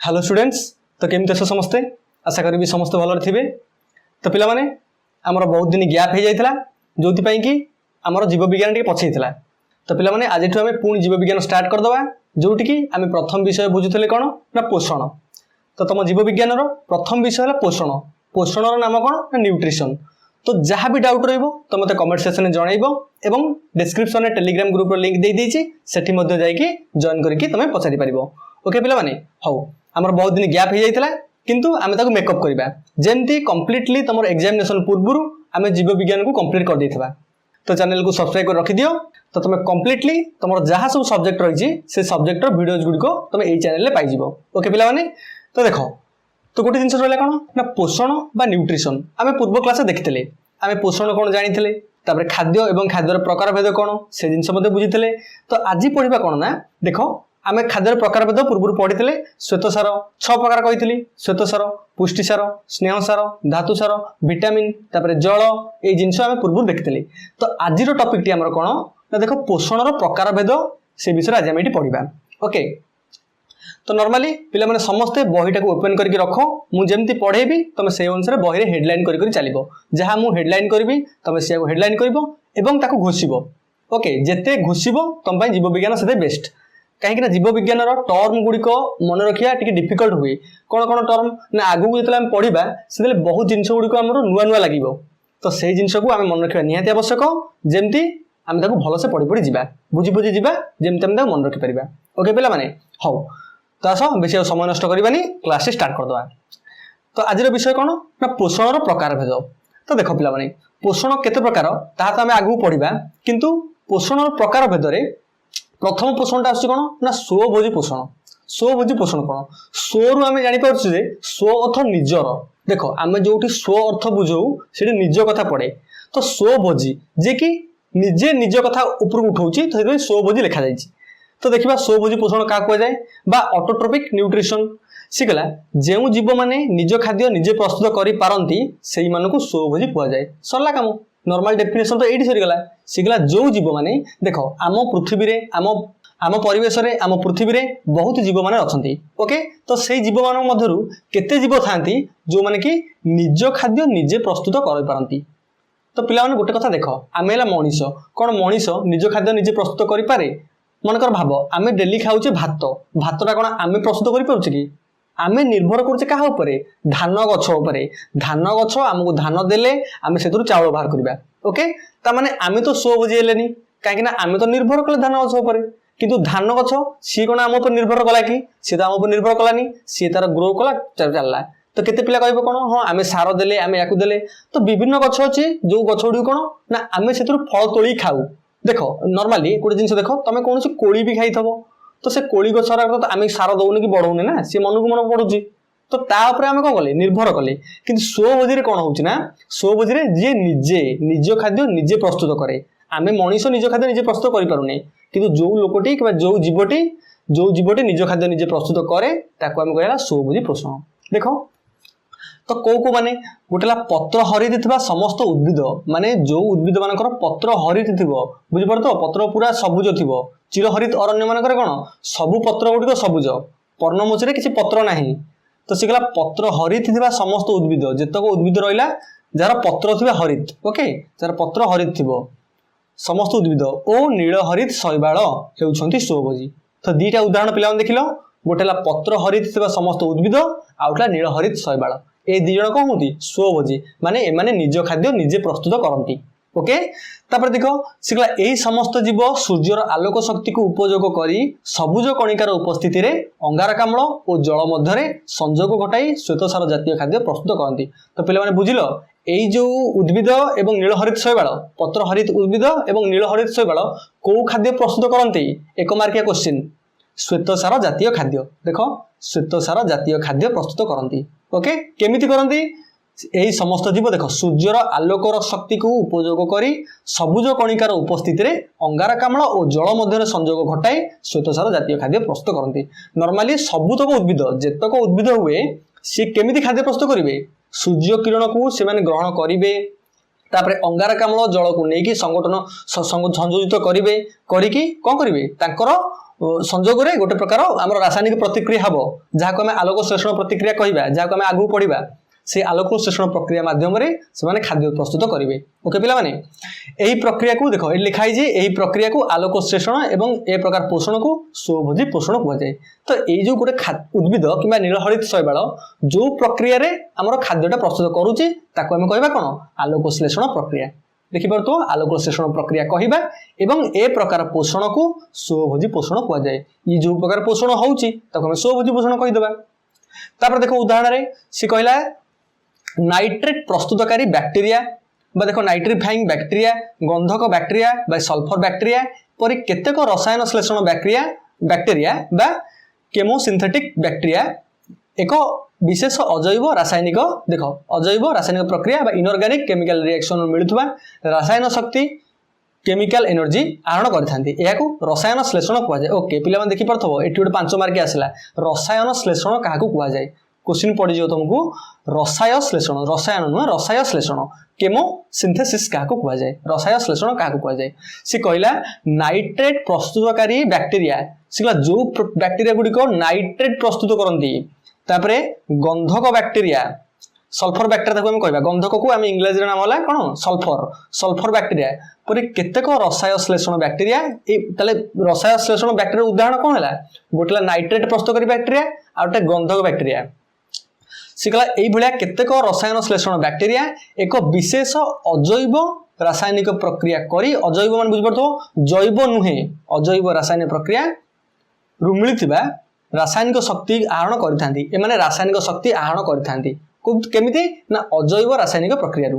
Hello students तो केमती अछ समस्ते आशा करी समस्ते भल थे। तो पिला माने आमर बहुत दिन गैप हो जाता जो कि आमर जीव विज्ञान टे पछेला। तो पिला माने आज आम पुणी जीव विज्ञान स्टार्ट करदे जोटि कि आम प्रथम विषय बुझुले कौन ना पोषण। तो तुम जीव विज्ञान प्रथम विषय है पोषण। पोषण नाम कौन ना न्यूट्रिशन। तो जहाँ भी डाउट रही मत कमेंट सेक्शन में जनइब डिस्क्रिप्शन में टेलीग्राम ग्रुप लिंक दे देछि सेठी मध्ये जाइए जॉइन करके तुम पचारि पारिबो। ओके पिला माने हौ आमर बहुत दिन गैप हो जाता किंतु आम ताको मेकअप करवा जेमती कंप्लीटली तुम एग्जामिनेशन पूर्व आम जीव विज्ञान को कंप्लीट कर देथिबा। तो चैनल को सब्सक्राइब कर रखि दियो। तो तुम कंप्लीटली तुम जहाँ सब सब्जेक्ट रही से सब्जेक्ट वीडियोज गुड़िक तुम यही चैनल में पाइब। ओके पिला माने तो देख तो गोटे जिन रहा कौन ना पोषण बा न्यूट्रिशन आम पूर्व क्लास देखते आम पोषण कौन जानी तापर खाद्य और खाद्यर प्रकार भेद कौन से जिन बुझी। तो आज पढ़ा कौन ना देख आम खाद्यर प्रकार भेद पूर्व पढ़ी श्वेत सार 6 प्रकार कही श्वेत सार पुष्टि सार स्नेह सार धातु सार विटामिन तापर जल ये जिनस आम पूर्व देखते। तो आज टॉपिक टी कौन ना देख पोषण प्रकार भेद से विषय आज आम पढ़ा। ओके तो नॉर्मली पिला माने समस्ते बहीटा को ओपन करके रख मुझे पढ़ेबी तुम से अनुसार बही हेडलाइन कर चलो जहाँ मुझे हेडलाइन करी तुम से हेडलाइन कर घोषिब। ओके जिते घोषिब तुम जीव विज्ञान से बेस्ट कहीं जीव विज्ञान टर्म गुड़िक मन रखा टी डिफिकल्ट हुए कौन कौन टर्म ना आगू जो पढ़ा से बहुत जिन गुड़िक आम नुआ नुआ लगे। तो से जिन को आम मन रखा निहाती आवश्यक जमती आम भलसे पढ़ी पढ़ी जा बुझी बुझी जा जमी आम मन रखिपर। ओके पिला माने हौ तो आस बेस समय नष्ट करवानी क्लास स्टार्ट करदे। तो आज विषय कौन ना पोषण प्रकार भेद। तो देख पिला माने पोषण केते प्रकार ताहा तो आम आगू पढ़ा किंतु पोषण प्रकार भेद प्रथम पोषणटा आसुछि कौन ना स्वभोजी पोषण। स्वभोजी पोषण कौन स्व रु आम जापर स्व अर्थ निजर। देख आम जो स्व अर्थ बुझौ से निज कथा पड़े। तो स्वभोजी जे कि निजे निज कथा ऊपर उठाऊँ तो स्वभोजी लिखा जाइए। तो देखा स्वभोजी पोषण क्या कहुए बा ऑटोट्रोपिक न्यूट्रिशन सीगला जो जीव माने निज खाद्य निजे प्रस्तुत करि पारंती सेई मानकु स्वभोजी कहुए। सरला काम नॉर्मल डेफिनेशन तो ये सरीगला सीगला जो जीव माने देख आम पृथ्वी रे आम परिवेश रे आम पृथ्वी रे बहुत जीव माने अछंती। ओके तो से जीव मान मध्यरु केते जीव थांती जो माने कि निज खाद्य निजे प्रस्तुत करि पारंती। तो पिला माने गोटे कथा देख आमे ला मनीष कौन मनीष निज खाद्य निजे प्रस्तुत करि पारे। मनकर भाव आम डेली खाऊे भात भातटा कौन आम प्रस्तुत करें कि आम निर्भर करुचे क्या धान गछ धान गछ आमको धान देले आम से चाउल बाहर करवा। ओके ताने आम तो स्वभोजी हेलेनी कहीं आम तो निर्भर कले धान गछ उपर किंतु धान गछ सी कौन आम निर्भर कला कि सी तो आम निर्भर कलानी सी तार ग्रो कला चलला। तो केते पिला कहबो कोन हां आमे सार देले आमे याकु देले। तो विभिन्न गछ अछि जो गछ गुडी कोन ना आमे सेतु फल तोली खाऊ। देख नॉर्मली गोटे जिन देख तुम कौन कोली भी खाई थब तो से कोली गछर तो आम सार दौने कि बढ़ौने ना सी मन को मन पड़ुची। तो तापर आम कौन कले निर्भर कले कि स्वभोजी कौन होना स्वभोजी जी निजे निज खाद्य निजे प्रस्तुत करे। आम मनीष निज खाद्य निजे प्रस्तुत करें कि जो लोकटी कि जो जीवटी निज खाद्य निजे प्रस्तुत करे कह स्वभोजी पोषण। देख तो कौ माने गोटेला पत्र हरित समस्त उद्भिद माने जो उद्भिद मानकर पत्र हरित बुझीपार तो पत्र पूरा सबुज थी चिरहरित अरण्य मानकर कौन सबु पत्र गुड़िक सबुज पर्णमोचरे किसी पत्र नहीं। तो सीगला पत्र हरित समस्त उद्भिद जेतक उद्भिद रहा जार पत्र थी हरित। ओके जार पत्र हरित थी समस्त उद्भिद ओ नील हरित शैवाल होउछंती स्वभोजी। तो दीटा उदाहरण पिला देख गोटेला पत्र हरित समस्त उद्भिद आउटला नील हरित शैवाल ए दी जन कौन होती स्वभोजी माने एमाने निज खाद्य निजे प्रस्तुत करती। ओके तापर देख सीगला यही समस्त जीव सूर्यर आलोक शक्ति को उपयोग करी सबुज कणिकार उपस्थिति रे अंगारकाम्ल और जल मध्य संजोग घटाई श्वेतसार जातीय खाद्य प्रस्तुत करती। तो पिला माने बुझिलो एई जो उद्भिद एवं नीलहरित शैवाल पत्र हरित उद्भिद एवं नीलहरित शैवाल को खाद्य प्रस्तुत करती एक मार्किया क्वेश्चन श्वेतसार जातीय खाद्य। देख श्वेतसार जातीय खाद्य प्रस्तुत करती। ओके केमिति करती यही समस्त जीव देख सूर्यर आलोकर शक्ति को उपयोग करी सबुज कणिकार उपस्थिति रे अंगारकाम्ल और जल मध्य संजोग घटाई श्वेतसार जातीय खाद्य प्रस्तुत करती। नॉर्मली सबुतक उद्भिद जेतक उद्भिद हुए सी केमिति खाद्य प्रस्तुत करेंगे सूर्य किरण को से ग्रहण करेंगे तापर अंगारकाम्ल जल को लेकिन संगठन संयोजित करेंगे कौन करेंगे संजोग रे गोटे प्रकार आम रासायनिक प्रतिक्रिया हम जहाँ को आम आलोक श्लेषण प्रतिक्रिया कहवा जहाँ को आम आगू पढ़ा से आलोक श्लेषण प्रक्रिया माध्यम से खाद्य प्रस्तुत करेंगे। ओके पिला माने यही प्रक्रिया को देख ये लिखाई यही प्रक्रिया को आलोक श्लेषण एवं ए प्रकार पोषण को स्वभोजी पोषण कहुए। तो ये जो गोटे उद्भिद कि नीलहरित शैवाल जो प्रक्रिया आमर खाद्यटा प्रस्तुत करुच्चे आम कह कौन आलोक श्लेषण प्रक्रिया। देखिपो आलोक श्लेषण प्रक्रिया कहवा एवं ए प्रकार पोषण को स्वभोजी पोषण कहुए। ये जो प्रकार पोषण होउची ताको हम स्वभोजी पोषण कहीदेबा। तापर देखो उदाहरण सी कहला नाइट्रेट प्रस्तुतकारी बैक्टेरिया बा देखो नाइट्रिफाइंग बैक्टेरिया गंधक बैक्टेरिया बा सल्फर बैक्टेरिया परि केतेक रसायन श्लेषण बैक्टेरिया बा केमोसिंथेटिक बैक्टेरिया एक विशेष अजैव रासायनिक देख अजैव रासायनिक प्रक्रिया बा इनऑर्गेनिक केमिकल रिएक्शन मिलुवा रसायन शक्ति केमिकल एनर्जी आहरण करथांती याकू रसायन श्लेषण कहुए। ओके पिला माने देखि परथबो एटी गोटे 5 मार्क आसला रसायन श्लेषण काहाकू कहुए। क्वेश्चन पड़ जाओ तुमको रसायन श्लेषण रसायन नुह रसायन श्लेषण केमो सिंथेसिस क्या कहुए रसायन श्लेषण क्या कहुए। सी कहला नाइट्रेट प्रस्तुतकारी बैक्टेरिया सी कहला जो बैक्टेरिया गुड़िक नाइट्रेट प्रस्तुत करती तापरे गंधक बैक्टेरिया सल्फर बैक्टेरिया ताको कहवा गंधक को आम इंग्लिश नाम है कौन सल्फर सल्फर बैक्टेरिया पर केतेक रसायन श्लेषण बैक्टेरिया ताले रसायन श्लेषण बैक्टेरिया उदाहरण कौन है गोटे नाइट्रेट प्रस्तुतकारी बैक्टेरिया आ गोटे गंधक बैक्टेरिया सी कहला ये केतेक रसायन श्लेषण बैक्टेरिया एक विशेष अजैव रासायनिक प्रक्रिया करी अजैव मान बुझिपारथो जैव नुहे अजैव रासायनिक प्रक्रिया रु मिलुथिबा रासायनिक शक्ति आहरण करिथांती एमाने रासायनिक शक्ति आहरण करिथांती केमिति ना अजैव रासायनिक प्रक्रिया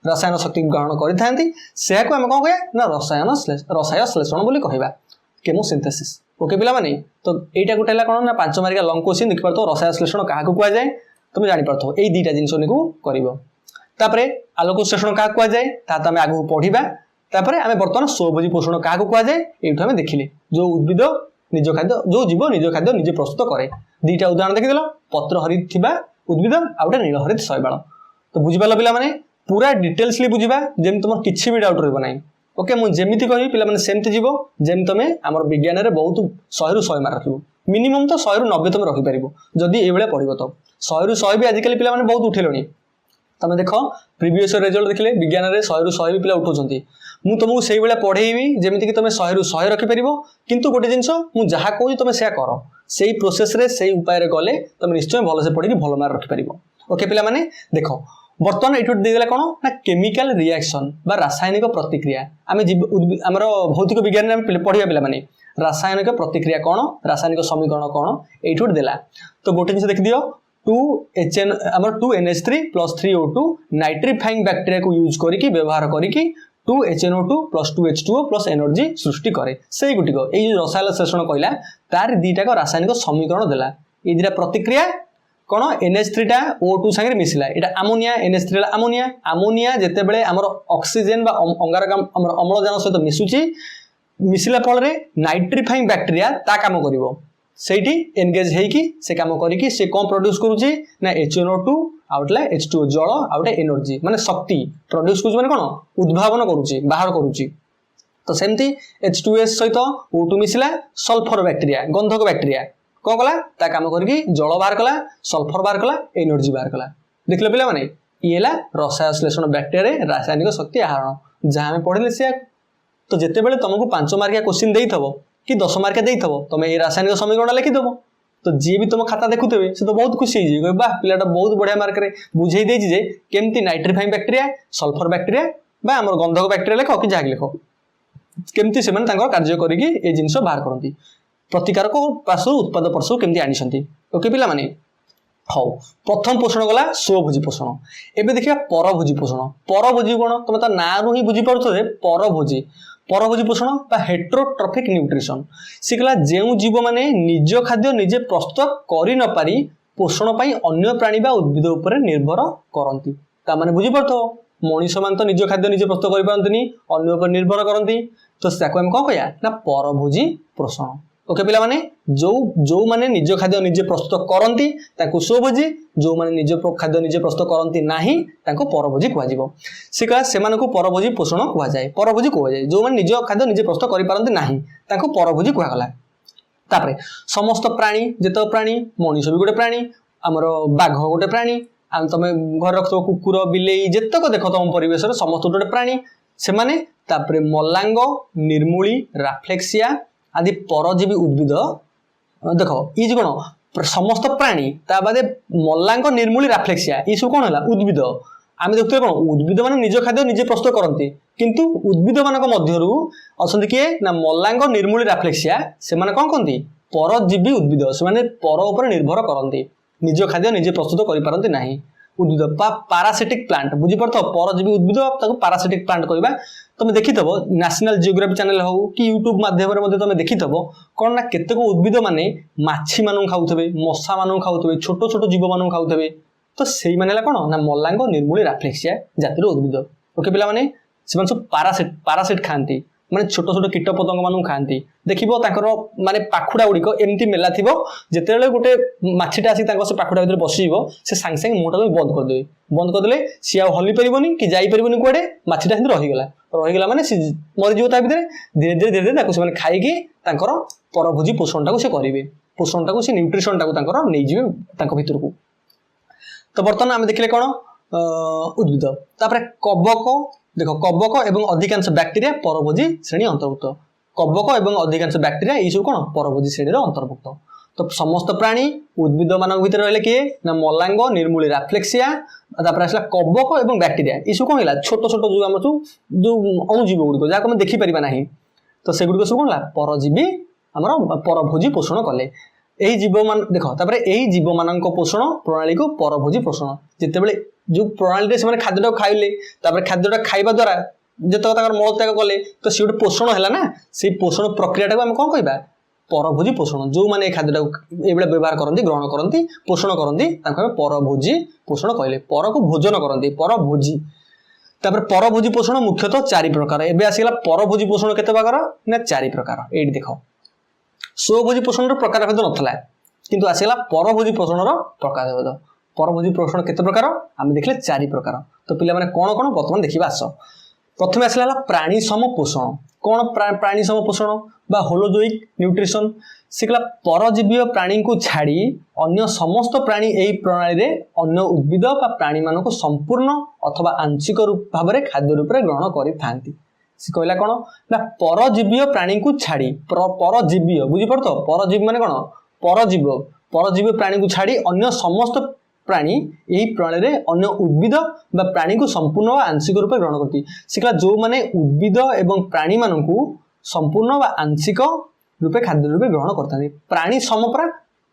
रसायन शक्ति ग्रहण करिथांती से को हम कौन कहया ना रसायन श्लेषण बोली कहवा केमोसिंथेसिस। ओके पिला माने तो एटा गोटे हला कोन ना 5 मार्क लॉन्ग क्वेश्चन देखि परतो रसायन श्लेषण काहा को कहा जाए तुम जानि परतो एई दुईटा जिंस को करिवो। तापरे आलोक श्लेषण काहा कहा जाए ता त हम आगु पढिबा। तापरे हम वर्तमान स्वभोजी पोषण काहा को कहा जाए एठो हम देखिले जो उद्भिद निज खाद्य जो जीव निज खाद्य निजे प्रस्तुत करे। दुईटा उदाहरण देखिदेल पत्र हरित थिबा उद्भिद आ गोटे नीलहरित शैवाल। तो बुझिपाल पिला माने पूरा डिटेल्सली बुझिबा जेम तुम किछि भी डाउट रहबो नाही। ओके मु जेमिति कहि पिला माने सेमति जीवो जेम तमे हमर विज्ञान रे बहुत 100 रु 100 मार्क रखिबो मिनिमम तो 100 रु 90 तमे रखि परिबो जदी ए बेले पढिबो तो 100 रु 100 भी आजिकल पिला माने बहुत उठेलोनी। तमे देखो प्रीवियस रिजल्ट देखले विज्ञान रे 100 रु 100 भी पिला उठोचंती मु तुमको सेई बेले पढेइबी जेमिति कि तमे 100 रु 100 रखि परिबो किंतु गोटे जिंस मु जहा कहू तमे सेया करो सेई प्रोसेस रे सेई उपाय रे गले तमे निश्चय भलो से पढि भलो मार्क रखि परिबो। ओके पिला माने देखो बर्तमान एठो देला कोन ना केमिकल रिएक्शन बा रासायनिक प्रतिक्रिया आमे हमर भौतिक विज्ञान रे पढिया पिला माने रासायनिक प्रतिक्रिया कोन रासायनिक समीकरण कोन एठो देला। तो गोटे जिंस देख दियो 2HN हमर 2NH3 + 3O2 नाइट्रिफाइंग बैक्टीरिया को यूज करिकि व्यवहार करिकि 2HNO2 + 2H2O + एनर्जी सृष्टि करे सेई गुटिको एई जो रसायन श्लेषण कहला तार दीटा को रासायनिक समीकरण देला। ए दीटा प्रतिक्रिया कोन NH3 टा O2 संगे मिसिला एटा अमोनिया NH3 ला अमोनिया अमोनिया जेते बेले हमर ऑक्सीजन बा अंगारकाम हमर अम्लजान सहित मिसुची मिसिला फल रे नाइट्रिफाइंग बैक्टीरिया ता काम करिवो सेठी एंगेज हेकी से काम करिकि से कोन प्रोड्यूस करूची ना HNO2 आउटला H2O जल आउटे एनर्जी माने शक्ति प्रोड्यूस करूची माने कोन उद्भावन करूची बाहर करूची। तो सेमती H2S सहित O2 मिसिला सल्फर बैक्टीरिया गंधक बैक्टीरिया कौन कला ता काम करके जल बाहर कला सल्फर बाहर कला एनर्जी बाहर कला। देखले पिला माने ये रसायन श्लेषण बैक्टेरिया रासायनिक शक्ति आहरण जहाँ आम पढ़ले से। तो जिते बेले तुमको 5 मार्किया क्वेश्चन देइथबो कि 10 मार्किया देइथबो तुम ये रासायनिक समीकरण लिखिदेव तो जी भी तुम खाता देखुथे से तो बहुत खुशी हो वाह पिलाटा बहुत बढ़िया मार्क रे बुझे देछि जे केमती नाइट्रिफाइंग बैक्टेरिया सल्फर बैक्टेरिया बा हमर गंधक बैक्टेरिया लिख कि जहाँ लिख केमती से कार्य करिकि ए जिंस बाहर करती प्रतिकार को पार्श्व उत्पाद पार्श्व केमती आनी। ओके पिला माने हाउ प्रथम पोषण गला स्वभोजी पोषण। एबे देखिया परभोजी पोषण। परभोजी कोन तुम त ना रु ही बुझी पारथो जे परभोजी परभोजी पोषण बा हेट्रोट्रॉफिक न्यूट्रिशन सिकला जेउ जीव माने निज खाद्य निजे प्रस्तुत करि न पारी पोषण पई अन्य प्राणी बा उद्भिद ऊपर निर्भर करंती। ता माने बुझी पारथो मनीष मान तो निज खाद्य निजे प्रस्तुत करि पारंतनी अन्य ऊपर निर्भर करंती तो साको हम कोन कहया ना परभोजी पोषण। ओके पिला माने जो माने निज खाद्य निजे प्रस्तुत करंती ताको स्वभोजी जो माने निज खाद्य निजे प्रस्तुत करंती नाही ताको परभोजी कहवा जिवो। से कहा से मानको परभोजी पोषण कहवा जाय परभोजी कहवा जाय जो माने निज खाद्य निजे प्रस्तुत करि पारंती नाही ताको परभोजी कहवा गला। तापरे समस्त प्राणी जिते प्राणी मनीष भी गोटे प्राणी आमर बाघ गोटे प्राणी तुम घर रख कुकुर बिलेई जितक देख तुम परिवेश समस्त गोटे प्राणी से माने तापरे मलांग निर्मूली राफ्लेक्सिया आदि परजीवी उद्भिद देख ये कौन समस्त प्राणी ता बादे मलांग निर्मूली राफ्लेक्सिया ये सब कौन है उद्भिद आम देखते कौन उद्भिद माने निज खाद्य निजे प्रस्तुत करती किंतु उद्भिद मानक मध्यरु अछंती किए ना मलांग निर्मूली राफ्लेक्सिया से माने कौन कहती परजीवी उद्भिद से माने पर ऊपर निर्भर करती निज खाद्य निजे प्रस्तुत करि पारंती नाही उद्भिद पारासिटिक प्लांट बुझी पारत परजीवी उद्भिद ताको पारासिटिक प्लांट कहबा तुम देखिथबो नेशनल जियोग्राफी चैनल हो कि यूट्यूब माध्यम रे तुम देखिथबो कोन ना केतेक उद्भिद माने माछी मानू खाउथबे मशा मानू खाउथबे छोट छोट जीव मानू खाउथबे तो सेई माने कोन ना मलांग निर्मूली राफ्लेक्सिया जातिर उद्भिद ओके पिला माने सेमान सब पारासिट खांती माने छोट छोट कीट पतंग मानू खांती देखिबो ताकर माने पाखुडा गुडी को एमती मेला थिबो जेतेले गोटे माछीटा आसी तांको से पाखुडा भीतर बसिबो से सांग सांग मुंहटा बंद कर देले सी आ हली परिबोनी कि जाई परिबोनी कोडे माछीटा हिंद रही गला माने मरि जीव ता भीतर धीरे धीरे ताको से माने खाई कि तांकर परभोजी पोषण टाको से करिवे पोषण टाको से न्यूट्रिशन टाको तांकर नै जिवे तांको भीतर को तो बर्तमान आम देखले कोन उद्भिद तापरे कवक देख कवक एवं अधिकांश बैक्टेरिया परभोजी श्रेणी अंतर्भुक्त कवक एवं अधिकांश बैक्टेरिया ये सब कौन परभोजी श्रेणी अंतर्भुक्त तो समस्त प्राणी उद्भिद मान भीतर रहिले किए ना मलांग निर्मूली राफ्लेक्सिया तापर आसला कवक एवं बैक्टेरिया ये सब कौन है छोट छोट जो आम जो अणुजीव गुड़िक जहाँ आम देखिपर ना तो सेगुड़िक सब कौन परजीवी आमर परभोजी पोषण कले यही जीव मान देख तापर यही जीव मान पोषण प्रणाली को परभोजी पोषण जितेबले जो प्रणाली से खाद्य खाइले खाद्य खाइबा द्वारा जितक मल त्याग कले तो सी गोटे पोषण है ना से पोषण प्रक्रिया आम कौन कह परभोजी पोषण जो मैंने खाद्य ये व्यवहार करती ग्रहण करती पोषण करती परभोजी पोषण कहले पर को भोजन करती परभोजी तापर परभोजी पोषण मुख्यतः 4 प्रकार एबे आसीला परभोजी पोषण केते प्रकार ना 4 प्रकार एठी देखो स्वभोजी पोषण प्रकार भेद नथला किंतु आसीला परभोजी पोषण प्रकार भेद परभोजी पोषण केते प्रकार आम देखले 4 प्रकार तो पिला माने कोन कोन वर्तमान देखिबा आस प्रथम आसला प्राणी सम पोषण कौन प्राणी सम पोषण बा होलोजोइक न्यूट्रिशन सिकला परजीवी प्राणी को छाड़ी अन्य समस्त प्राणी एही प्रणाली रे अन्य उद्भिद बा प्राणी मानको संपूर्ण अथवा आंशिक रूप भाव में खाद्य रूप में ग्रहण करि थांती से कहला कोन ना परजीवी प्राणी को छाड़ी परजीवी बुझी पड़तो परजीवी माने कोन परजीवी प्राणी को छाड़ी अन्य समस्त प्राणी यही प्रणाली रे अन्य उद्भिद बा प्राणी को संपूर्ण व आंशिक रूप ग्रहण करती सिकला जो माने उद्भिद एवं प्राणी मानकु संपूर्ण व आंशिक रूपे खाद्य रूपे ग्रहण करता प्राणी समप्रा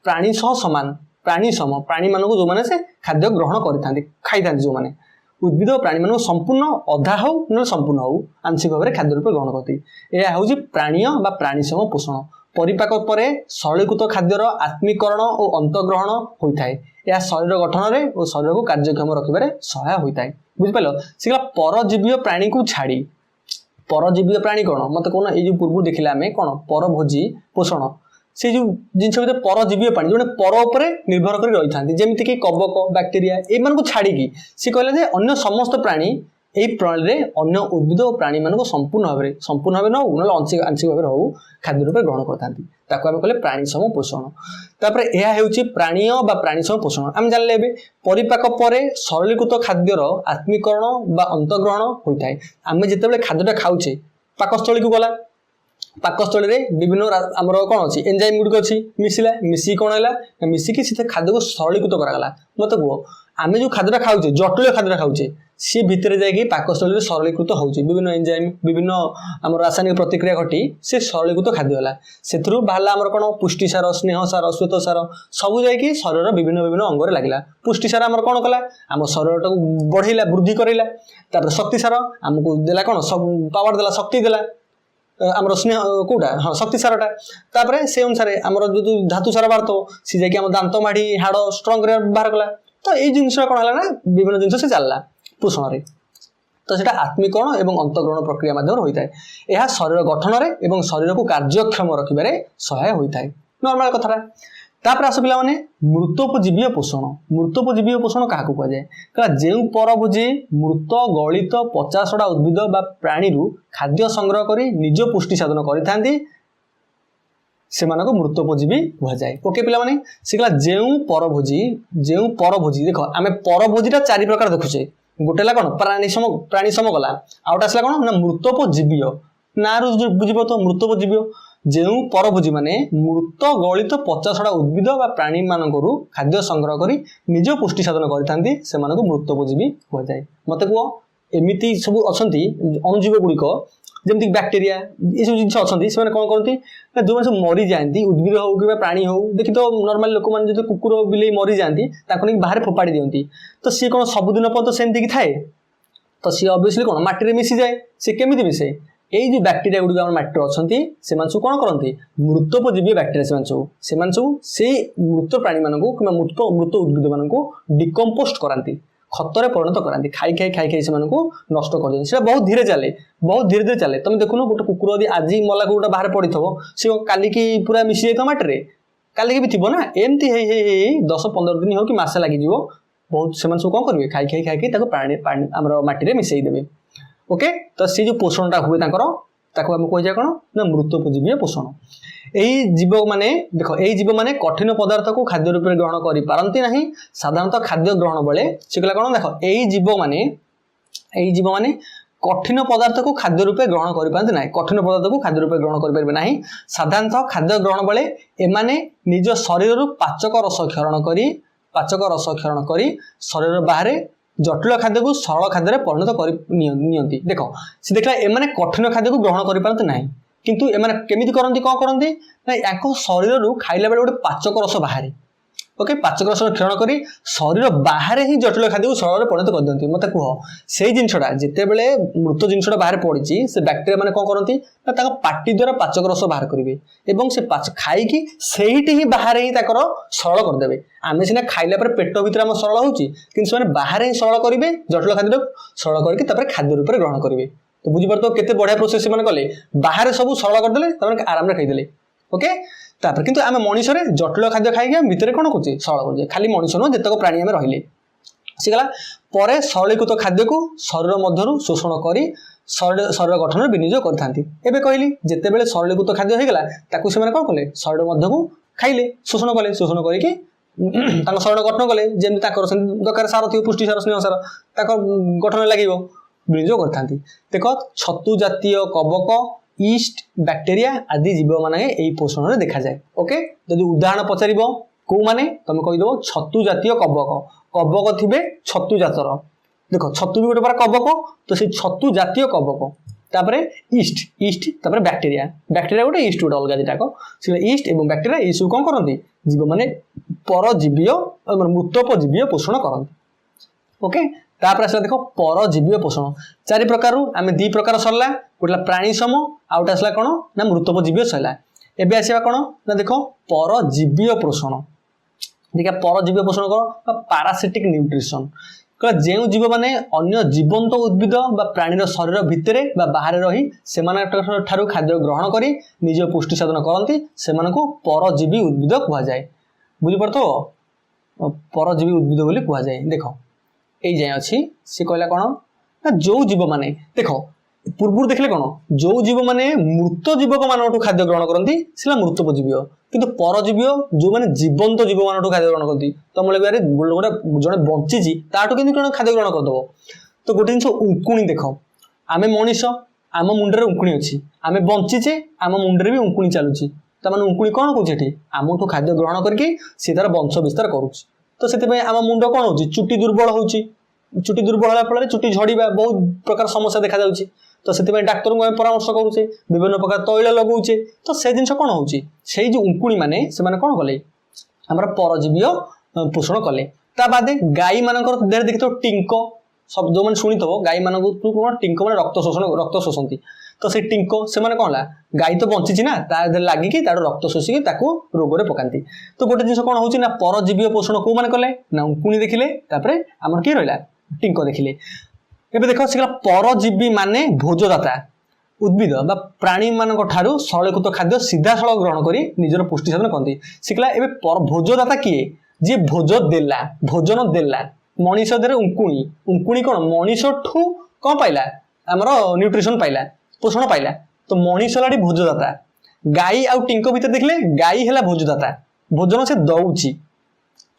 प्राणी सह समान प्राणी सम प्राणी मानकु जो माने से खाद्य ग्रहण करथांती खाई थांती जो माने उद्भिद प्राणी मानकु संपूर्ण अधा हो न संपूर्ण हो आंशिक भाव में खाद्य रूपे ग्रहण करती यह हूँ प्राणीय बा प्राणी सम पोषण परिपाक पर सरलीकृत खाद्यर आत्मीकरण और अंतग्रहण होता है यह शरीर गठन में और शरीर को कार्यक्षम रखिबारे सहाय होता है बुझिपाल से परजीवी प्राणी को छाड़ी परजीवी प्राणी कौन मत कौन ये पूर्व देखिले आम कौन परभोजी पोषण से जो जिन परजीवी प्राणी जो पर उपर निर्भर कर रही था जमीक कवक बैक्टेरिया ये छाड़ी सी कहले अन्य समस्त प्राणी यही प्रणाली रे अन्य उद्भिद और प्राणी मानक संपूर्ण भाव में नौ ना आंशिक भाव हो खाद्य रूप ग्रहण करते कहले प्राणी सम पोषण तापर यह हेउची प्राणीय बा प्राणी सम पोषण आम जानले एबे परिपाक पर सरलीकृत खाद्यर आत्मीकरण बा अंतग्रहण होता है आम जिते खाद्यटा खाऊे पाकस्थली को गला पाकस्थली रे विभिन्न आमर कौन अच्छी एंजाइम गुड़िक अच्छी मिसिला मिसिक कौन है मिसिकी से खाद्य को सरलीकृत कराला मत कह आम जो खाद्यटा खाऊे जटिल खाद्यटा खाऊे सी भितर जाकि पाकस्थली में सरलीकृत होउची विभिन्न एंजाइम विभिन्न आम रासायनिक प्रतिक्रिया घटी से सरलीकृत खाद्य है से बाहर आम कौन पुष्टिसार स्नेह सार श्वेत सार सब जाकि शरीर विभिन्न विभिन्न अंगरे लगे पुष्टिसार आम कौन कला आम शरीर बढ़ेला वृद्धि करेला तापर शक्ति सार आमको देला कौन पावर देला शक्ति देला आमर स्नेह कौटा हाँ शक्ति सारटा तापर से अनुसार आमर जो धातु सार बाहर तो सी जाकि आम दांत माढ़ी हाड़ स्ट्रंग बाहर कला तो ये जिन कौन है ना विभिन्न जिन से चलला पोषण रे तो सेटा आत्मीकरण एवं अंतग्रहण प्रक्रिया माध्यम होता है यह शरीर गठन एवं शरीर को कार्यक्षम रखिबारे सहाय होता है नॉर्मल कथा तापर आस पिला माने मृतोपजीवी पोषण क्या कहुए जो परभोजी मृत गलित पचासड़ा उद्भिद बा प्राणी खाद्य संग्रह कर निज पुष्टि साधन करथांती ସେମାନଙ୍କୁ ମୃତୋପଜୀବୀ କୁହାଯାଏ। ଓକେ ପିଲାମାନେ, ଶିଖିଲା ଯେଉଁ ପରଭୋଜି ଦେଖ ଆମେ ପରଭୋଜିଟା 4 ପ୍ରକାର ଦେଖୁଛେ। ଗୋଟେ ହେଲା କଣ ପ୍ରାଣୀ ସମ ଗଲା, ଆଉ ଗୋଟେ ଆସିଲା କଣ ନା ମୃତୋପଜୀବୀୟ। ନାଁରୁ ବୁଝିବ ତ ମୃତୋପଜୀବୀୟ। ଯେଉଁ ପରଭୋଜି ମାନେ ମୃତ ଗଳିତ ପଚାସଢା ଉଦ୍ଭିଦ ବା ପ୍ରାଣୀ ମାନଙ୍କରୁ ଖାଦ୍ୟ ସଂଗ୍ରହ କରି ନିଜ ପୁଷ୍ଟି ସାଧନ କରିଥାନ୍ତି ସେମାନଙ୍କୁ ମୃତୋପଜୀବୀ କୁହାଯାଏ। ମତେ କୁହ ଏମିତି ସବୁ ଅଛନ୍ତି ଅଣୁଜୀବ ଗୁଡିକ ଯେମିତି ବ୍ୟାକ୍ଟେରିଆ ଏସବୁ ଜିନିଷ ଅଛନ୍ତି, ସେମାନେ କଣ କରନ୍ତି ନା ଯୋଉମାନେ ସବୁ ମରିଯାଆନ୍ତି ଉଦ୍ଭିଦ ହଉ କିମ୍ବା ପ୍ରାଣୀ ହଉ, ଦେଖି ତ ନର୍ମାଲି ଲୋକମାନେ ଯଦି କୁକୁର ବିଲେଇ ମରିଯାଆନ୍ତି ତାକୁ ନେଇକି ବାହାରେ ଫୋପାଡ଼ି ଦିଅନ୍ତି, ତ ସିଏ କଣ ସବୁଦିନ ପର୍ଯ୍ୟନ୍ତ ସେମିତି ଥାଏ? ତ ସିଏ ଅବଭିୟସଲି କଣ ମାଟିରେ ମିଶିଯାଏ। ସେ କେମିତି ମିଶେ? ଏଇ ଯୋଉ ବ୍ୟାକ୍ଟେରିଆ ଗୁଡିକ ଆମ ମାଟିରେ ଅଛନ୍ତି ସେମାନେ ସବୁ କଣ କରନ୍ତି ମୃତୋପଜୀବୀ ବ୍ୟାକ୍ଟେରିଆ, ସେମାନେ ସବୁ ସେଇ ମୃତ ପ୍ରାଣୀ ମାନଙ୍କୁ କିମ୍ବା ମୃତ ଉଦ୍ଭିଦ ମାନଙ୍କୁ ଡିକମ୍ପୋଷ୍ଟ କରାନ୍ତି, ଖତରେ ପରିଣତ କରାନ୍ତି। ଖାଇ ଖାଇ ସେମାନଙ୍କୁ ନଷ୍ଟ କରିଦିଅନ୍ତି। ସେଟା ବହୁତ ଧୀରେ ଚାଲେ। ତମେ ଦେଖୁନ ଗୋଟେ କୁକୁର ଯଦି ଆଜି ମଲା କୁକୁରଟା ବାହାରେ ପଡିଥିବ ସେ କାଲିକି ପୁରା ମିଶି ଯାଇଥିବ ମାଟିରେ, କାଲିକି ବି ଥିବ ନା। ଏମିତି ହେଇ 10-15 ଦିନ ହଉ କି ମାସେ ଲାଗିଯିବ। ବହୁତ ସେମାନେ ସବୁ କଣ କରିବେ ଖାଇ ତାକୁ ପାଣି ଆମର ମାଟିରେ ମିଶେଇ ଦେବେ। ଓକେ, ତ ସେ ଯୋଉ ପୋଷଣଟା ହୁଏ ତାଙ୍କର ତାକୁ ଆମେ କୁହାଯାଏ କଣ ନା ମୃତୋପଜୀବୀ ପୋଷଣ। ଏଇ ଜୀବ ମାନେ କଠିନ ପଦାର୍ଥକୁ ଖାଦ୍ୟ ରୂପରେ ଗ୍ରହଣ କରିପାରନ୍ତି ନାହିଁ। ସାଧାରଣତଃ ଖାଦ୍ୟ ଗ୍ରହଣ ବେଳେ ସେ କହିଲା କଣ ଦେଖ ଏଇ ଜୀବ ମାନେ କଠିନ ପଦାର୍ଥକୁ ଖାଦ୍ୟ ରୂପେ ଗ୍ରହଣ କରିପାରନ୍ତି ନାହିଁ। କରିପାରିବେ ନାହିଁ। ସାଧାରଣତଃ ଖାଦ୍ୟ ଗ୍ରହଣ ବେଳେ ଏମାନେ ନିଜ ଶରୀରରୁ ପାଚକ ରସ କ୍ଷରଣ କରି ଶରୀର ବାହାରେ ଜଟିଳ ଖାଦ୍ୟକୁ ସରଳ ଖାଦ୍ୟରେ ପରିଣତ କରି ନିଅନ୍ତି। ଦେଖ ସେ ଦେଖିଲା ଏମାନେ କଠିନ ଖାଦ୍ୟକୁ ଗ୍ରହଣ କରିପାରନ୍ତି ନାହିଁ, କିନ୍ତୁ ଏମାନେ କେମିତି କରନ୍ତି କଣ କରନ୍ତି ନା ୟାଙ୍କ ଶରୀରରୁ ଖାଇଲା ବେଳେ ଗୋଟେ ପାଚକ ରସ ବାହାରେ। ଓକେ, ପାଚକ ରସ କ୍ଷରଣ କରି ଶରୀର ବାହାରେ ହିଁ ଜଟିଳ ଖାଦ୍ୟକୁ ସରଳରେ ପରିଣତ କରିଦିଅନ୍ତି। ମତେ କୁହ ସେଇ ଜିନିଷଟା ଯେତେବେଳେ ମୃତ ଜିନିଷଟା ବାହାରେ ପଡିଛି ସେ ବ୍ୟାକ୍ଟେରିଆ ମାନେ କଣ କରନ୍ତି ନା ତାଙ୍କ ପାଟି ଦ୍ୱାରା ପାଚକ ରସ ବାହାର କରିବେ ଏବଂ ସେ ଖାଇକି ସେଇଠି ହିଁ ବାହାରେ ହିଁ ତାଙ୍କର ସରଳ କରିଦେବେ। ଆମେ ସିନା ଖାଇଲା ପରେ ପେଟ ଭିତରେ ଆମର ସରଳ ହଉଛି, କିନ୍ତୁ ସେମାନେ ବାହାରେ ହିଁ ସରଳ କରିବେ, ଜଟିଳ ଖାଦ୍ୟଟାକୁ ସରଳ କରିକି ତାପରେ ଖାଦ୍ୟ ରୂପରେ ଗ୍ରହଣ କରିବେ। ତ ବୁଝିପାରୁଥିବ କେତେ ବଢିଆ ପ୍ରୋସେସ ସେମାନେ କଲେ। ବାହାରେ ସବୁ ସରଳ କରିଦେଲେ ତାପରେ ଆରାମରେ ଖାଇଦେଲେ। ଓକେ, ତାପରେ କିନ୍ତୁ ଆମେ ମଣିଷରେ ଜଟିଳ ଖାଦ୍ୟ ଖାଇକି ଆମେ ଭିତରେ କଣ କରୁଛେ ସରଳ କରୁଛେ। ଖାଲି ମଣିଷ ନୁହଁ ଯେତେକ ପ୍ରାଣୀ ଆମେ ରହିଲେ ଆସିଗଲା ପରେ ସରଳୀକୃତ ଖାଦ୍ୟକୁ ଶରୀର ମଧ୍ୟରୁ ଶୋଷଣ କରି ଶରୀର ଗଠନରେ ବିନିଯୋଗ କରିଥାନ୍ତି। ଏବେ କହିଲି ଯେତେବେଳେ ସରଳୀକୃତ ଖାଦ୍ୟ ହେଇଗଲା ତାକୁ ସେମାନେ କଣ କଲେ ଶରୀର ମଧ୍ୟକୁ ଖାଇଲେ, ଶୋଷଣ କରିକି ତାଙ୍କ ଶରୀର ଗଠନ କଲେ। ଯେମିତି ତାଙ୍କର ସେମିତି ଦରକାର ସାର ଥିବ, ପୁଷ୍ଟି ସାର, ସ୍ନେହ ସାର ତାଙ୍କ ଗଠନରେ ଲାଗିବ, ବିନିଯୋଗ କରିଥାନ୍ତି। ଦେଖ ଛତୁ ଜାତୀୟ କବକ, ଇଷ୍ଟ, ବ୍ୟାକ୍ଟେରିଆ ଆଦି ଜୀବ ମାନେ ଏଇ ପୋଷଣରେ ଦେଖାଯାଏ। ଓକେ, ଯଦି ଉଦାହରଣ ପଚାରିବ କୋଉମାନେ ତମେ କହିଦବ ଛତୁ ଜାତୀୟ କବକ ଥିବେ ଛତୁ ଜାତର। ଦେଖ ଛତୁ ବି ଗୋଟେ ପ୍ରକାର କବକ, ତ ସେଇ ଛତୁ ଜାତୀୟ କବକ। ତାପରେ ଇଷ୍ଟ ତାପରେ ବ୍ୟାକ୍ଟେରିଆ ଗୋଟେ ଇଷ୍ଟ ଗୋଟେ ଅଲଗା ଦିଟାକ। ସେ ଇଷ୍ଟ ଏବଂ ବ୍ୟାକ୍ଟେରିଆ ଏଇ ସବୁ କଣ କରନ୍ତି ଜୀବ ମାନେ ମୃତୋପଜୀବୀୟ ପୋଷଣ କରନ୍ତି। ଓକେ, ତାପରେ ଆସିଲା ଦେଖ ପରଜୀବୀୟ ପୋଷଣ। 4 ପ୍ରକାରରୁ ଆମେ 2 ପ୍ରକାର ସରିଲା, ଗୋଟେ ପ୍ରାଣୀ ସମ ଆଉ ଗୋଟେ ଆସିଲା କଣ ନା ମୃତୋପଜୀବୀୟ ସରିଲା। ଏବେ ଆସିବା କଣ ନା ଦେଖ ପରଜୀବୀୟ ପୋଷଣ। ଦେଖିବା ପରଜୀବୀୟ ପୋଷଣ କଣ ବା ପାରାସିଟିକ ନ୍ୟୁଟ୍ରିସନ। ଯେଉଁ ଜୀବ ମାନେ ଅନ୍ୟ ଜୀବନ୍ତ ଉଦ୍ଭିଦ ବା ପ୍ରାଣୀର ଶରୀର ଭିତରେ ବା ବାହାରେ ରହି ସେମାନଙ୍କ ଠାରୁ ଖାଦ୍ୟ ଗ୍ରହଣ କରି ନିଜ ପୁଷ୍ଟି ସାଧନ କରନ୍ତି ସେମାନଙ୍କୁ ପରଜୀବୀ ଉଦ୍ଭିଦ କୁହାଯାଏ। ବୁଝିପାରୁଥିବ ପରଜୀବୀ ଉଦ୍ଭିଦ ବୋଲି କୁହାଯାଏ। ଦେଖ ଏଇ ଯାଏଁ ଅଛି। ସେ କହିଲା କଣ ନା ଯୋଉ ଜୀବ ମାନେ ଦେଖ ପୂର୍ବରୁ ଦେଖିଲେ କଣ ଯୋଉ ଜୀବ ମାନେ ମୃତ ଜୀବକ ମାନଙ୍କଠୁ ଖାଦ୍ୟ ଗ୍ରହଣ କରନ୍ତି ସେଟା ମୃତୋପଜୀବୀୟ, କିନ୍ତୁ ପରଜୀବୀୟ ଯୋଉମାନେ ଜୀବନ୍ତ ଜୀବ ମାନଙ୍କଠୁ ଖାଦ୍ୟ ଗ୍ରହଣ କରନ୍ତି। ତମଳେ ବି ଜଣେ ବଞ୍ଚିଛି ତାଠୁ କେମିତି କଣ ଖାଦ୍ୟ ଗ୍ରହଣ କରିଦବ। ତ ଗୋଟେ ଜିନିଷ ଉଙ୍କୁଣି ଦେଖ, ଆମେ ମଣିଷ ଆମ ମୁଣ୍ଡରେ ଉଙ୍କୁଣି ଅଛି, ଆମେ ବଞ୍ଚିଛେ ଆମ ମୁଣ୍ଡରେ ବି ଉଙ୍କୁଣି ଚାଲୁଛି। ତାମାନେ ଉଙ୍କୁଣି କଣ କରୁଛି ଏଠି ଆମଠୁ ଖାଦ୍ୟ ଗ୍ରହଣ କରିକି ସେ ତାର ବଂଶ ବିସ୍ତାର କରୁଛି। ତ ସେଥିପାଇଁ ଆମ ମୁଣ୍ଡ କଣ ହଉଛି ଚୁଟି ଦୁର୍ବଳ ହଉଛି। ଚୁଟି ଦୁର୍ବଳ ହେଲା ଫଳରେ ଚୁଟି ଝଡିବା ବହୁତ ପ୍ରକାର ସମସ୍ୟା ଦେଖାଯାଉଛି। ତ ସେଥିପାଇଁ ଡାକ୍ତରଙ୍କୁ ଆମେ ପରାମର୍ଶ କରୁଛେ, ବିଭିନ୍ନ ପ୍ରକାର ତୈଳ ଲଗାଉଛେ। ତ ସେ ଜିନିଷ କଣ ହଉଛି ସେଇ ଯୋଉ ଉଙ୍କୁଣି ମାନେ ସେମାନେ କଣ କଲେ ଆମର ପରଜୀବୀୟ ପୋଷଣ କଲେ। ତା ବାଦେ ଗାଈ ମାନଙ୍କର ଦେହରେ ଦେଖିଥିବ ଟିଙ୍କ, ଯୋଉମାନେ ଶୁଣିଥିବ ଗାଈ ମାନଙ୍କୁ କଣ ଟିଙ୍କ ମାନେ ରକ୍ତ ଶୋଷନ୍ତି। ତ ସେଇ ଟିଙ୍କ ସେମାନେ କଣ ହେଲା ଗାଈ ତ ବଞ୍ଚିଛି ନା ତା ଦେହରେ ଲାଗିକି ତାର ରକ୍ତ ଶୋଷିକି ତାକୁ ରୋଗରେ ପକାନ୍ତି। ତ ଗୋଟେ ଜିନିଷ କଣ ହଉଛି ନା ପରଜୀବୀୟ ପୋଷଣ କୋଉମାନେ କଲେ ନା ଉଙ୍କୁଣି ଦେଖିଲେ, ତାପରେ ଆମର କିଏ ରହିଲା ଟିଙ୍କ ଦେଖିଲେ। ଏବେ ଦେଖ ସେ ପରଜୀବୀ ମାନେ ଭୋଜଦାତା ଉଦ୍ଭିଦ ବା ପ୍ରାଣୀ ମାନଙ୍କ ଠାରୁ ସରଳୀକୃତ ଖାଦ୍ୟ ସିଧାସଳଖ ଗ୍ରହଣ କରି ନିଜର ପୁଷ୍ଟି ସାଧନ କରନ୍ତି। ଶିଖିଲା ଏବେ ଭୋଜଦାତା କିଏ ଯିଏ ଭୋଜନ ଦେଲା ମଣିଷ ଦେହରେ ଉଙ୍କୁଣି କଣ ମଣିଷଠୁ କଣ ପାଇଲା ଆମର ନ୍ୟୁଟ୍ରିସନ ପାଇଲା, ପୋଷଣ ପାଇଲା। ତ ମଣିଷ ହେଲା ଭୋଜଦାତା। गाई आउ टिंक भितर देखले गाई है भोजदाता भोजन से दौची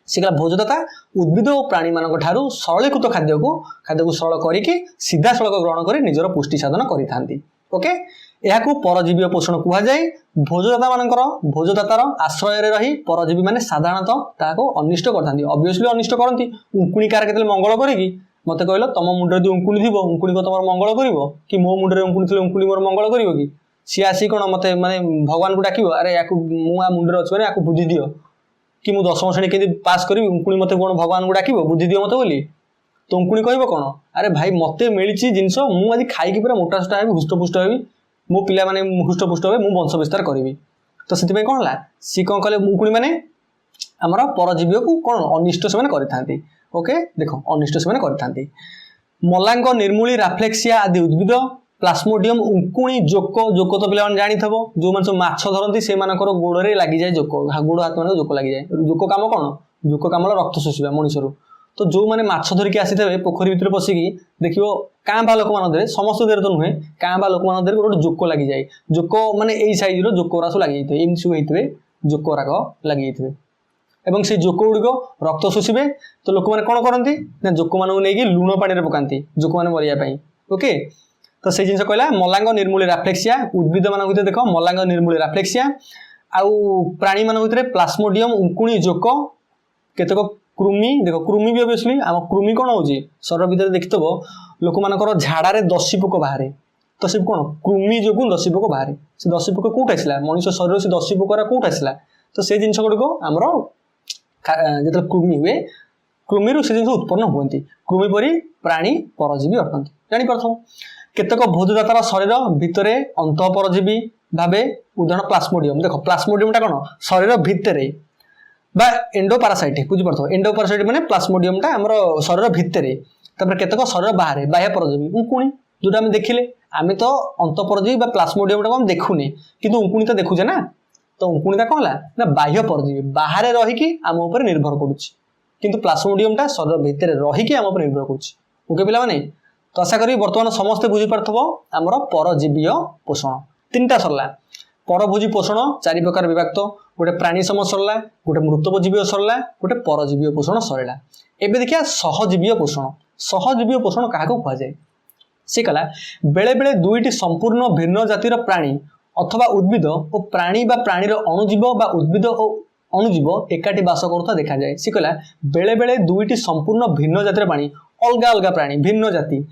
से भोजदाता उद्भिद और प्राणी मान सरलीकृत खाद्य को सरल करके सीधा सड़क ग्रहण कर निजर पुष्टि साधन करें। ओके यह परजीवी पोषण कहुए। भोजदाता मानकर भोजदातार आश्रय रही परजीवी माने साधारणतः ताको अनिष्ट करथांती ऑब्वियसली अनिष्ट करती। उंकुणी कार केते मंगल करे कि मते कहलो तुम मुंडे जो उंकुणी थी उंकुणी को तुम मंगल करिवो कि मो मुंडे उंकुणी थी उंकुणी मोर मंगल करिवो कि सी आसी कौन मते माने भगवान को डाकिबो अरे या मुंडे अच्छे मैंने या बुद्धि दियो कि मु 10वीं श्रेणी के पास करी उंकुणी मते कौन भगवान को डाकिबो बुद्धि दियो मते बोली तो उंकुणी कहबो कौन अरे भाई मते मिली जिनस मु आज खाई पूरा मोटा सोटा हेबी हुष्टपुष्ट हेबी मो पिला माने हुष्टपुष्ट हे मु वंश विस्तार करी तो से कौन है सी कौन कले उंकुणी माने आमर परजीवी को कौन अनिष्ट से करें। ओके देख अनिष्ट से करें। मलांग निर्मूली राफ्लेक्सिया आदि उद्भिद प्लास्मोडियम उंकुणी जोक जोक तो पे जानी जो मैंने सब माछ धरती से गोड़े लगी जाए जोक गोड़ हाथ मान जोक लगी जाए जोक कम कौन जोक कम रक्त शोषा मनुष्य तो जो मैंने माछ धरिकी आसी थे पोखरी भितर पशिकी देखो काँ बा लोक मान समस्त देर तो नुहे काँ बा लोक मान गोटे जोक लगी जाए जोक माने यही सैज जोक सब लगी एमती सब होते जोक लगी एवं से जोक गुड़िक रक्त शोषे तो लोक मैंने कौन करती ना जोक मान नहीं लुण पानी पकाती जोक मैंने मरियापाई। ओके तो से जिन कहला मलांग निर्मूली राफ्लेक्सिया उद्भिद मान भर देख मलांग निर्मूली राफ्लेक्सिया आउ प्राणी मान भर प्लास्मोडियम उंकुणी जोक केतक कृमि देख कृमि भी ऑब्वियसली आम कृमि कौन हो शरीर भितर देखिथब लोक मान झाड़े दसी पोक बाहर तो से कौन कृमि जो दसी पोक बाहर से दसी पोक कौट आसला मनुष्य शरीर से दसी पोक कौट आसला तो से जिन गुड़िक आमर जो कृमि हुए कृमि से जिन उत्पन्न हुए कृमि परी प्राणी परजीवी अटंती जापार केतक भोजदातार शरीर भितर अंत परजीवी भावे उदाहरण प्लास्मोडियम देख प्लास्मोडियम कौन शरीर भितर बा एंडो पारासाइट बुझीपार एंडो पारासाइट मैंने प्लास्मोडियम आमर शरीर भितर केतक शरीर बाहर बाह्य परजीवी उंकुणी जोटा आम देखिले आम तो अंत परजीवी प्लास्मोडियम टाक देखुने कि उंकुणी तो देखुचे ना तो उंकुणी कौन है बाह्य परजीवी बाहर रहीकि आम उपर निर्भर करुच्ची प्लास्मोडियम शरीर भितर रहीकि आम उपर निर्भर करुच्ची। ओके पिला माने तो आशा करी बर्तमान समस्ते बुझीपार आमर परजीवीय पोषण तीनटा सरला परभोजी पोषण चारि प्रकार विभक्त गोटे प्राणी सम सरला गोटे मृतजीवी सरला गोटे परजीवी पोषण सरला। एबे देखिया सहजीवी पोषण सहजीवी पोषण क्या कहुए सी कला बेले बेले दुईटी संपूर्ण भिन्न जातिर प्राणी अथवा उद्भिद और प्राणी बा प्राणीर अणुजीव बा उद्भिद और अणुजीव एकाठी बास करुता देखा जाए। सी कहला बेले बेले दुईटी संपूर्ण भिन्न जातिर प्राणी अलग अलग प्राणी भिन्न जाति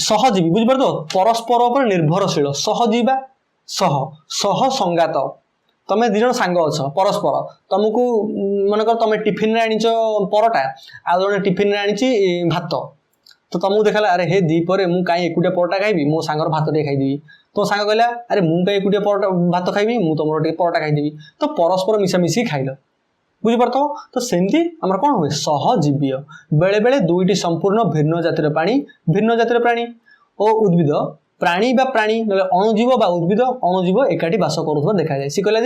सहजीवी बुझीपार तो परस्पर पर निर्भरशील सहजीवा सह सह संगात तमें दिज सांग अछ परस्पर तुमको मनकर तुम टिफिन आनीच परटा आ जड़े टिफिन आनी भात तो तुमको देखा अरे हे दीपर मुझे कहीं एकुटिया परटा खाइबी मो सांगर भात टे खाईदेवी तो सांग कहला अरे मुझे कहीं एकुटिया परटा भात खाइबी मुझे तुम टे परटा खाईदेवी तो परस्पर मिशामिशी खाइल बुझीपार तो सेमती आम कौन हुए सहजीवीय बेले बेले दुईटी संपूर्ण भिन्न जातिर प्राणी और उद्भिद प्राणी बा प्राणी ना अणुजीव बा उद्भिद अणुजीव एकाठी बास करुवा देखा जाए। सी कहला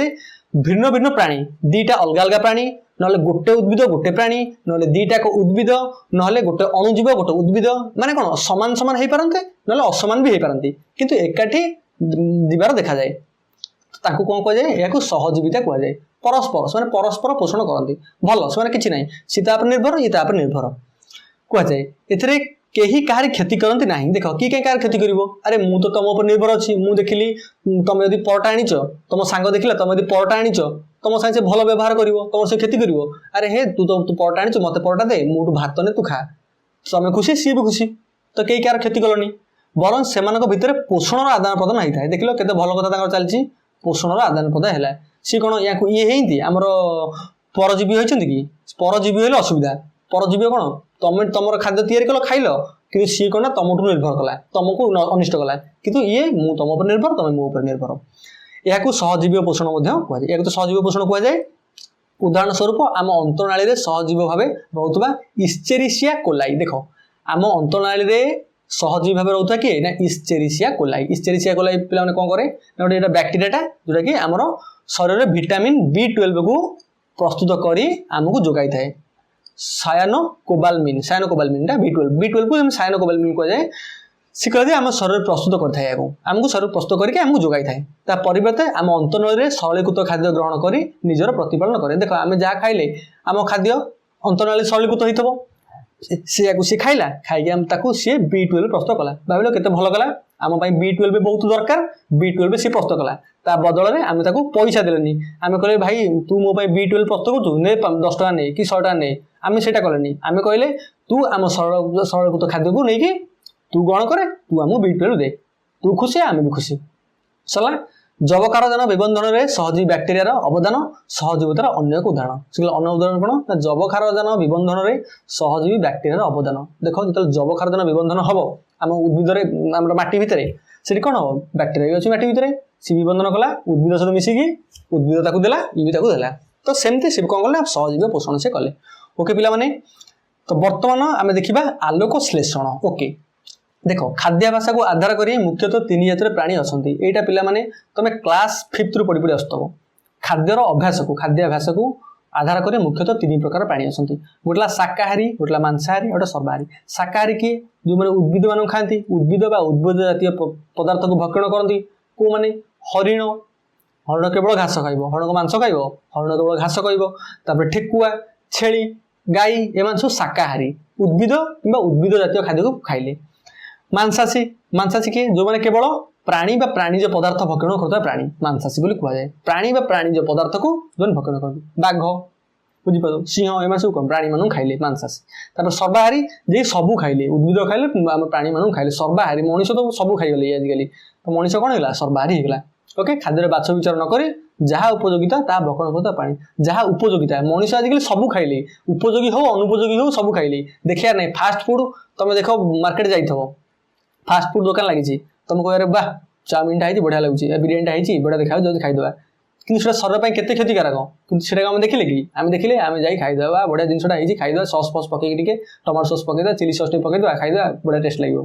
भिन्न भिन्न प्राणी दीटा अलग अलग प्राणी ना गोटे उद्भिद गोटे प्राणी ना दीटाक उद्भिद ना गोटे अणुजीव गोटे उद्भिद माने कौन समान समान हो पारते ना असमान भी हो पारती किंतु एकाठी दिबार देखा जाए ताकू कौन कह जाए या सहजीविता कहुए परस्पर से परस्पर पोषण करती भल से किसी ना सी निर्भर ये निर्भर कहुए ए केही कहार क्षति करती ना देख किए कहीं कहार क्षति कर अरे मु तो तुम उपर निर्भर अच्छी मुझे देखिली तुम यदि परटा आनीच तुम सांग देखला तुम यदि परटा आनीच तुम साइज भल व्यवहार कर तुम से क्षति कर अरे हे तू तो तू परटा आनीच मत परटा दे मुझे भात ने तू खा तुम खुशी सी भी खुशी तो कई कहार क्षति कलनी बर से भितर पोषण आदान प्रदान होता है देख लो के भल कथा चलती पोषण आदान प्रदान है सी कौन या ये आमर परजीवी होती कि परजीवी हेल्ले असुविधा परजीवी कौन तुम तुम खाद्य तैयारी कल खाइल कि सी कौन तुमठू निर्भर कला तुमको अनिष्ट कला कि ये मुझ तुम उपर निर्भर तुम मो निर्भर यह सहजीवी पोषण कहुए या तो सहजीवी पोषण कहुए। उदाहरण स्वरूप आम अंतनाली सहजीव भाव रोकवा इस्चेरिसिया कोलाई देख आम अंतनाली सहजीवी भाव रोकता किए ना इस्चेरिसिया कोलाई पे कौन करे ना गोटे बैक्टेरियाटा जोटा कि आमर शरीर विटामिन B12 को प्रस्तुत करी आमको जोगाई थाए सायानोकोबालमिन B12 को सायानोकोबालमिन कहुए सी कहले आम शरीर प्रस्तुत करଥାଏ आमको शरीर प्रस्तुत करके आमको जोगाई थाए ता परिवर्ते आम अंतनळीरे सरलीकृत खाद्य ग्रहण करी निजर प्रतिपालन करे देखो आम जहाँ खाइले आम खाद्य अंतनळी सरलीकृत होइतबो सी खाइला खाइके आम ताकू सी B12 प्रस्तुत कला भाविलो केते भलो कला आम पई B12 बहुत दरकार B12 सी प्रस्तुत कला ता बदल रे आम ताकू पैसा देलेनी आम कहले भाई तू मो पई B12 प्रस्तुत करतु ने 10 टका ने कि 100 टका ने आम सेटा कलेनी आम कहले तू आम सरलीकृत खाद्य को नहीं कि तू ग्रहण करे तू आमको B12 दे तू खुशी आम भी खुशी सरला जबकारजन विबंधन में सहजीवी बैक्टेरिया अवदान सहजीवितार अन्य एक उदाहरण से अन्य उदाहरण कौन ना जबकारजन विबंधन में सहजीवी बैक्टेरिया अवदान देख जो जबकारजन विबंधन हम आम उद्भिद माटी भितर से कौन हम बैक्टेरिया भी अच्छी माटी भितर सी विबंधन कला उद्भिद सहित मिसिकी उद्भिद ताकू देला ये भी ताकू देला तो सेमती सी कौन कले सहजीवी पोषण से कले ओके पिला माने तो बर्तमान आम देखा आलोक श्लेषण ओके देखो खाद्याभ्यास को आधार करी मुख्यतः 3 जातिर प्राणी अच्छा यहाँ पिला माने तुम क्लास 5th रु पढ़ी पढ़ी आसुव खाद्यर अभ्यास को आधार करी मुख्यतः 3 प्रकार प्राणी अच्छा गोटे शाकाहारी गोटे मांसाहारी गोटे सर्वाहारी शाकाहारी किए जो मैंने उद्भिद मान खाती उद्भिद उद्भिद जातीय पदार्थ को भक्षण करती कौ मैंने हरिण हरिण केवल घास खाइब हरिण को मांस खाइब हरिण केवल घास खाइब ठेकुआ छेली गाई एम सब शाकाहारी उद्भिद कि उद्भिद जातीय खाद्य को खाइले मांसाशी किए जो मैंने केवल प्राणी बा प्राणीज पदार्थ भक्षण करता प्राणी मांसाशी बोली कहुए प्राणी बा प्राणीज पदार्थ को जो भक्षण करते बाघ बुझीपार सिंह एम सब कौन प्राणी मान खाइले मांसाशी सर्वाहारी जे सबू खाइले उद्भिद खाइले आम प्राणी मान खाइले सर्वाहारी मनीष तो सबू खाईगले आजिकल तो मनीष कौन है सर्वाहारी होगा ओके खाद्य बाछ विचार न करी जहाँ उपयोगिता ता भक्षण करता प्राणी जहाँ उपयोगिता मनीष आजिकल सबू खाइले उपयोगी हो अनुपयोगी हो सबू खाइले देखिया नहीं फास्ट फूड तुम देख मार्केट जाइथबो फास्ट फूड दुकान लगी तुम कह वाह चाउमिनटा है बढ़िया लगे बिरियानीटा है बढ़िया देखा जल्दी खाईदे कि शरीर पर केते क्षतिकारक कि आम देखिले कि आम देखिले आम जा खाईदे बढ़िया जिनसा है खाईदे सस फस पकईकि टमाटो सस पकईदे चिली सस पकईदे खाईदे बढ़िया टेस्ट लगे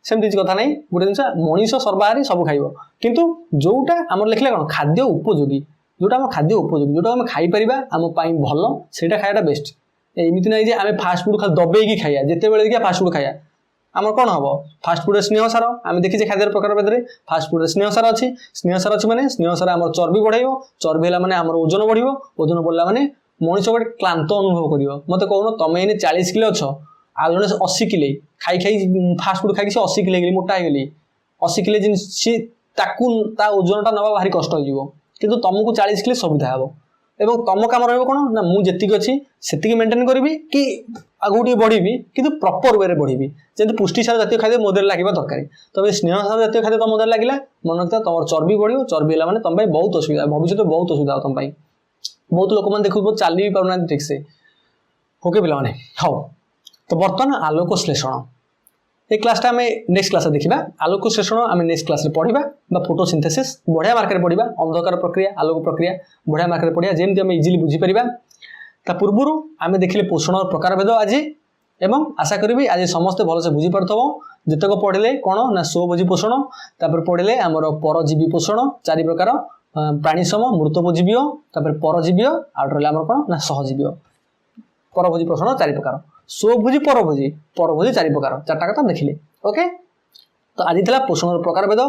सेमती किसी कथा नहीं गोटे जिन मनीष सर्वाहारी सब खाइब किंतु जोटा आम लिखले कौन खाद्य उपयोगी जोटा आम खाद्य उपयोगी जोटा आम खाईपर आम भल से खाया बेस्ट एमती ना आम फास्ट फूड खाली दबेगी खाइया जिते बड़े देखिए फास्ट फूड खाइया आम कौन हम फास्ट फूड स्नेह सार आम देखीचे खाद्य प्रकार भेद फास्ट फूड स्नेह सार अच्छी माने स्नेह सार आम चर्बी बढ़ाइब चर्बी है आम ओजन बढ़ ओजन बढ़ला माने मनीष गोटे क्लांत अनुभव कर मत कहून तुम ये 40 किलो अच्छ आ जड़े 80 किले खाई खाई फास्ट फूड खाई 80 किले मोटा हो 80 किले जिन सी ता ओजनटा नवा भारी कष्ट हो किंतु तुमको 40 किले सुविधा हे एवं तुम कम रहा ना मुझे अच्छी से मेंटेन करी कि आगू टे बढ़ी कि प्रपर वे बढ़ी जमी पुष्टिसार जातीय खाद्य मोदे लगे दरकार तुम स्नेह सार जातीय खाद्य तुम मोदे लगे मन रखता तुम चर्बी बढ़ चर्बी है तुम बहुत असुविधा भविष्य बहुत असुविधा तुम बहुत लोक मैंने देखो चली भी पारना ठीक से ओके पे हाँ तो बर्तमान आलोक श्लेषण ये क्लासटा आम नेक्स्ट क्लास देखा आलोक श्लेषण आम नेक्स्ट क्लास पढ़ा फोटोसिंथेसिस बढ़िया मार्केट पढ़ा अंधकार प्रक्रिया आलोक प्रक्रिया बढ़िया मार्केट पढ़ा जमी आम इजिली बुझीपर ता पूर्वर आम देखिले पोषण प्रकार भेद आज एवं आशा करी आज समस्ते भलसे बुझी पार्थब जितक पढ़ले कौन ना स्वभोजी पोषण तापर पढ़ले आमर परजीवी पोषण 4 प्रकार प्राणी सम मृतभोजीवीय परजीवीय आउट रहा कौन ना सहजीवीय परभोजी पोषण 4 प्रकार स्वभोजी परभोजी 4 प्रकार 4टा कथा देखिले ओके तो आज था पोषण प्रकार भेद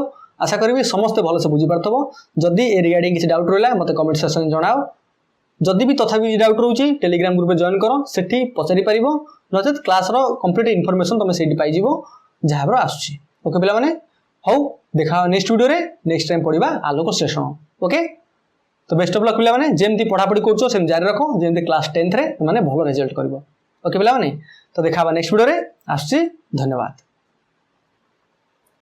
आशा करी समस्ते भलसे बुझी पार्थब जदि ए रिगार्डिंग किसी डाउट रहा मत कमेंट सेक्शन जनाओ जदि भी तथापि डाउट रोचे टेलीग्राम ग्रुप जॉइन कर सेठी पचारि पारिबो नचेत क्लास रो कंप्लीट इनफॉरमेशन तुम सेठी पाई जीवो जहां पर आसुची ओके पिला माने हौ देखा नेक्स्ट वीडियो रे नेक्स्ट टाइम पढ़िबा आलोक श्लेषण ओके तो बेस्ट ऑफ लक पिला माने जेमती पढ़ा पढ़ी करछो सेम जारी रखो जेमती क्लास 10th रे माने भलो रिजल्ट करबो ओके पिला माने तो देखा नेक्स्ट वीडियो रे आसुची धन्यवाद।